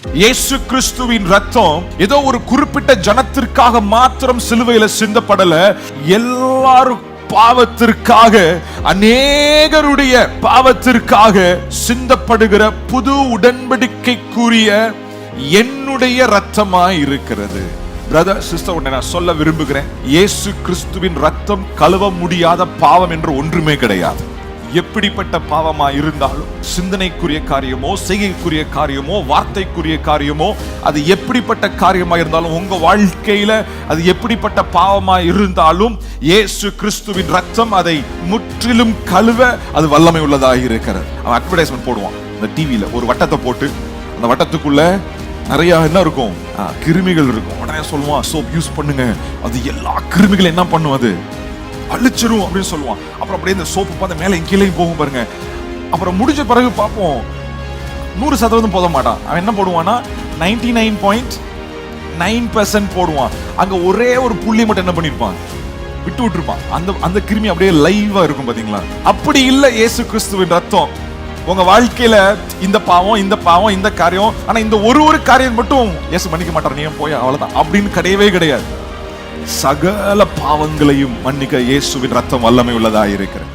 இயேசு கிறிஸ்துவின் ரத்தம் ஏதோ ஒரு குறிப்பிட்ட ஜனத்திற்காக மாத்திரம் சிலுவையில சிந்தப்படல, எல்லாரும் பாவத்திற்காக, அநேகருடைய பாவத்திற்காக சிந்தப்படுகிற புது உடன்படிக்கைக்குரிய என்னுடைய ரத்தமாய் இருக்கிறது. பிரதர் சிஸ்டர், உடனே நான் சொல்ல விரும்புகிறேன், இயேசு கிறிஸ்துவின் ரத்தம் கழுவ முடியாத பாவம் என்று ஒன்றுமே கிடையாது. எப்படிப்பட்ட பாவமா இருந்தாலும், சிந்தனைக்குரிய காரியமோ, செய்கைக்குரிய காரியமோ, வார்த்தைக்குரிய காரியமோ, அது எப்படிப்பட்ட காரியமா இருந்தாலும், உங்க வாழ்க்கையில அது எப்படிப்பட்ட பாவமா இருந்தாலும், இயேசு கிறிஸ்துவின் ரத்தம் அதை முற்றிலும் கழுவ அது வல்லமை உள்ளதாக இருக்கிறது. அவன் அட்வர்டைஸ்மெண்ட் போடுவான் இந்த டிவியில, ஒரு வட்டத்தை போட்டு அந்த வட்டத்துக்குள்ள நிறைய என்ன இருக்கும், கிருமிகள் இருக்கும். உடனே சொல்லுவான், சோப் யூஸ் பண்ணுங்க, அது எல்லா கிருமிகளும் என்ன பண்ணும், அது அழிச்சிரும் அப்படின்னு சொல்லுவான். அப்புறம் அப்படியே இந்த சோப்பு பார்த்து மேலே கீழே போகும் பாருங்க. அப்புறம் முடிஞ்ச பிறகு பார்ப்போம், 100% போட மாட்டான். அவன் என்ன போடுவான்னா 99.9% போடுவான். அங்க ஒரே ஒரு புள்ளி மட்டும் என்ன பண்ணிருப்பான், விட்டு விட்டுருப்பான். அந்த கிருமி அப்படியே லைவா இருக்கும் பாத்தீங்களா. அப்படி இல்லை இயேசு கிறிஸ்துவின் ரத்தம். உங்க வாழ்க்கையில இந்த பாவம், இந்த பாவம், இந்த காரியம், ஆனா இந்த ஒரு காரியம் மட்டும் இயேசு மன்னிக்க மாட்டார், நீ போய் அவ்வளவுதான் அப்படின்னு கிடையவே கிடையாது. சகல பாவங்களையும் மன்னிக்க இயேசுவின் ரத்தம் வல்லமை உள்ளதா இருக்கிறது.